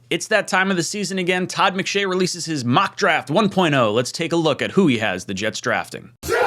It's that time of the season again. Todd McShay releases his mock draft 1.0. Let's take a look at who he has the Jets drafting. Jets!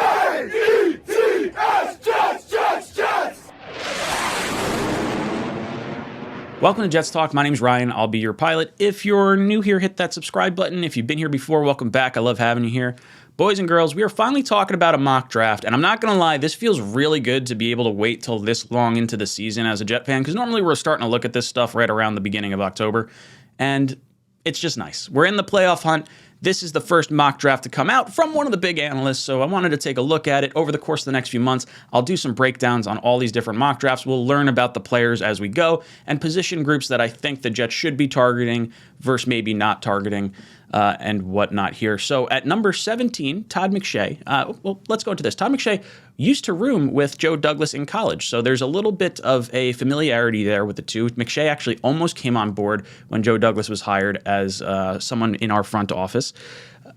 Welcome to Jets Talk. My name's Ryan. I'll be your pilot. If you're new here, hit that subscribe button. If you've been here before, welcome back. I love having you here. Boys and girls, we are finally talking about a mock draft, and I'm not going to lie, this feels really good to be able to wait till this long into the season as a Jet fan, because normally we're starting to look at this stuff right around the beginning of October, and it's just nice. We're in the playoff hunt. This is the first mock draft to come out from one of the big analysts, so I wanted to take a look at it over the course of the next few months. I'll do some breakdowns on all these different mock drafts. We'll learn about the players as we go and position groups that I think the Jets should be targeting versus maybe not targeting and whatnot here. So at number 17, Todd McShay. Well, let's go into this. Todd McShay used to room with Joe Douglas in college, so there's a little bit of a familiarity there with the two. McShay actually almost came on board when Joe Douglas was hired as someone in our front office.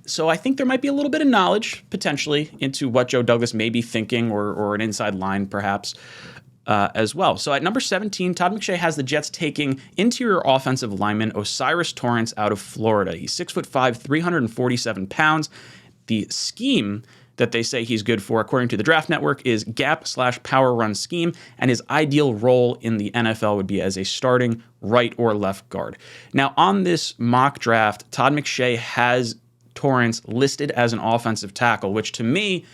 So I think there might be a little bit of knowledge, potentially, into what Joe Douglas may be thinking or an inside line, perhaps, as well. So at number 17, Todd McShay has the Jets taking interior offensive lineman O'Cyrus Torrence out of Florida. He's 6'5", 347 pounds. The scheme that they say he's good for, according to the Draft Network, is gap/power run scheme, and his ideal role in the NFL would be as a starting right or left guard. Now, on this mock draft, Todd McShay has Torrence listed as an offensive tackle, which to me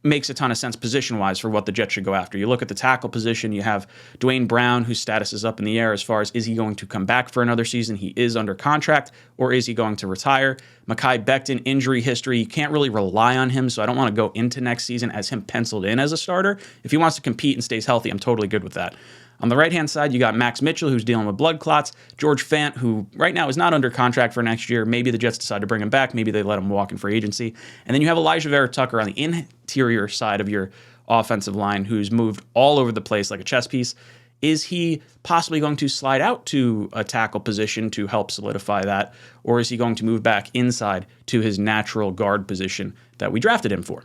makes a ton of sense position-wise for what the Jets should go after. You look at the tackle position, you have Dwayne Brown, whose status is up in the air as far as is he going to come back for another season? He is under contract, or is he going to retire? Mekhi Becton, injury history, you can't really rely on him, so I don't want to go into next season as him penciled in as a starter. If he wants to compete and stays healthy, I'm totally good with that. On the right-hand side, you got Max Mitchell, who's dealing with blood clots. George Fant, who right now is not under contract for next year. Maybe the Jets decide to bring him back. Maybe they let him walk in free agency. And then you have Elijah Vera Tucker on the interior side of your offensive line, who's moved all over the place like a chess piece. Is he possibly going to slide out to a tackle position to help solidify that? Or is he going to move back inside to his natural guard position that we drafted him for?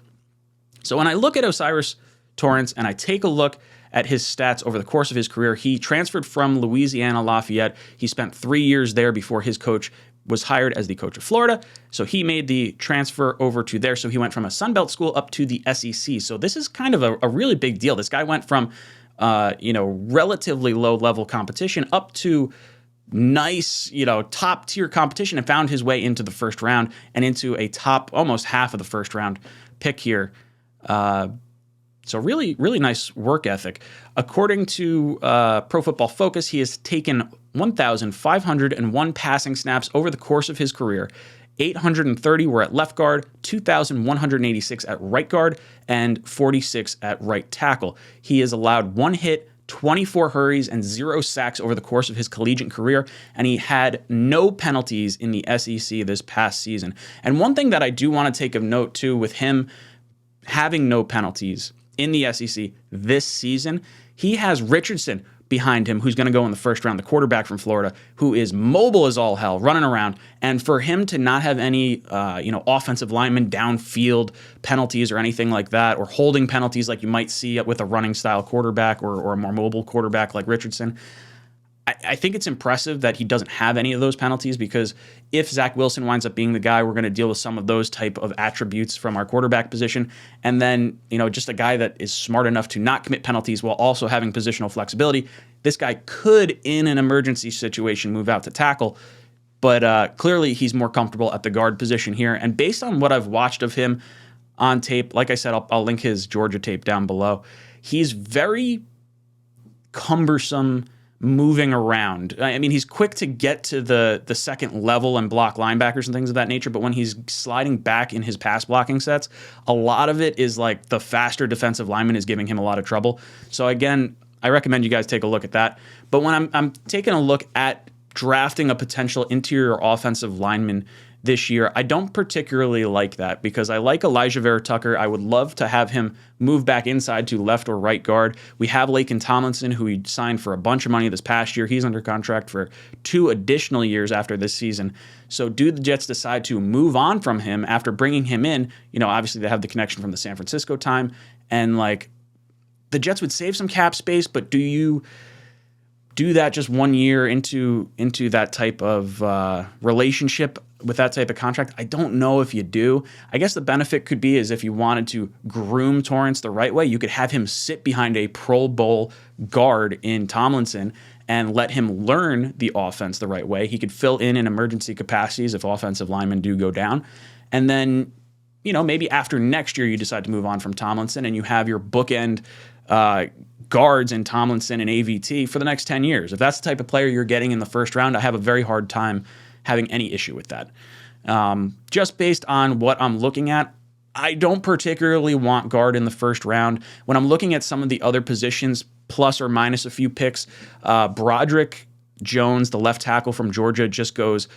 So when I look at O'Cyrus Torrence and I take a look at his stats over the course of his career, he transferred from Louisiana Lafayette. He spent 3 years there before his coach was hired as the coach of Florida. So he made the transfer over to there. So he went from a Sun Belt school up to the SEC. So this is kind of a really big deal. This guy went from relatively low level competition up to nice, top tier competition and found his way into the first round and into a top almost half of the first round pick here. So really, really nice work ethic. According to Pro Football Focus, he has taken 1,501 passing snaps over the course of his career. 830 were at left guard, 2,186 at right guard, and 46 at right tackle. He has allowed 1 hit, 24 hurries, and 0 sacks over the course of his collegiate career, and he had no penalties in the SEC this past season. And one thing that I do want to take of note, too, with him having no penalties in the SEC this season, he has Richardson behind him, who's going to go in the first round, the quarterback from Florida, who is mobile as all hell, running around. And for him to not have any, offensive lineman downfield penalties or anything like that, or holding penalties like you might see with a running style quarterback or a more mobile quarterback like Richardson, I think it's impressive that he doesn't have any of those penalties, because if Zach Wilson winds up being the guy, we're going to deal with some of those type of attributes from our quarterback position. And then, just a guy that is smart enough to not commit penalties while also having positional flexibility. This guy could, in an emergency situation, move out to tackle, but clearly he's more comfortable at the guard position here. And based on what I've watched of him on tape, like I said, I'll link his Georgia tape down below. He's very cumbersome moving around. I mean, he's quick to get to the second level and block linebackers and things of that nature, but when he's sliding back in his pass blocking sets, a lot of it is like the faster defensive lineman is giving him a lot of trouble. So again, I recommend you guys take a look at that. But when I'm taking a look at drafting a potential interior offensive lineman this year, I don't particularly like that, because I like Elijah Vera Tucker. I would love to have him move back inside to left or right guard. We have Laken Tomlinson, who he signed for a bunch of money this past year. He's under contract for 2 additional years after this season. So do the Jets decide to move on from him after bringing him in? Obviously they have the connection from the San Francisco time, and the Jets would save some cap space, but do you do that just 1 year into that type of relationship with that type of contract? I don't know if you do. I guess the benefit could be is if you wanted to groom Torrance the right way, you could have him sit behind a Pro Bowl guard in Tomlinson and let him learn the offense the right way. He could fill in emergency capacities if offensive linemen do go down. And then, maybe after next year you decide to move on from Tomlinson and you have your bookend guards in Tomlinson and AVT for the next 10 years. If that's the type of player you're getting in the first round, I have a very hard time having any issue with that. Just based on what I'm looking at, I don't particularly want guard in the first round. When I'm looking at some of the other positions, plus or minus a few picks, Broderick Jones, the left tackle from Georgia, just goes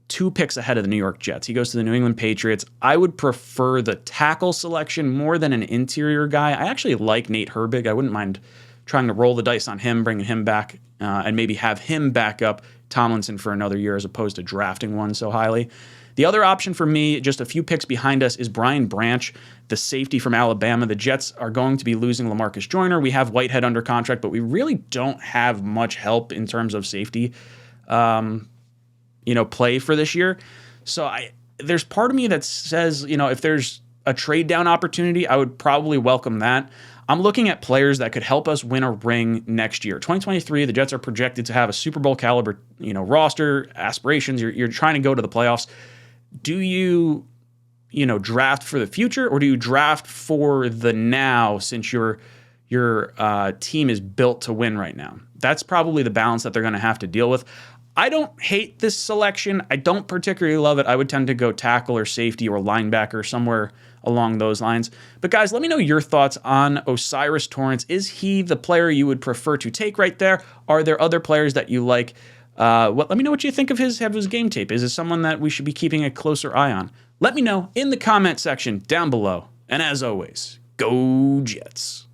2 picks ahead of the New York Jets. He goes to the New England Patriots. I would prefer the tackle selection more than an interior guy. I actually like Nate Herbig. I wouldn't mind trying to roll the dice on him, bringing him back, and maybe have him back up Tomlinson for another year as opposed to drafting one so highly. The other option for me, just a few picks behind us, is Brian Branch, the safety from Alabama. The Jets are going to be losing LaMarcus Joyner. We have Whitehead under contract, but we really don't have much help in terms of safety play for this year. So there's part of me that says, if there's a trade down opportunity, I would probably welcome that. I'm looking at players that could help us win a ring next year. 2023, the Jets are projected to have a Super Bowl caliber, roster, aspirations. You're trying to go to the playoffs. Do you, draft for the future, or do you draft for the now since your team is built to win right now? That's probably the balance that they're going to have to deal with. I don't hate this selection. I don't particularly love it. I would tend to go tackle or safety or linebacker, somewhere along those lines. But guys, let me know your thoughts on O'Cyrus Torrence. Is he the player you would prefer to take right there? Are there other players that you like? Let me know what you think of his game tape. Is it someone that we should be keeping a closer eye on? Let me know in the comment section down below. And as always, go Jets.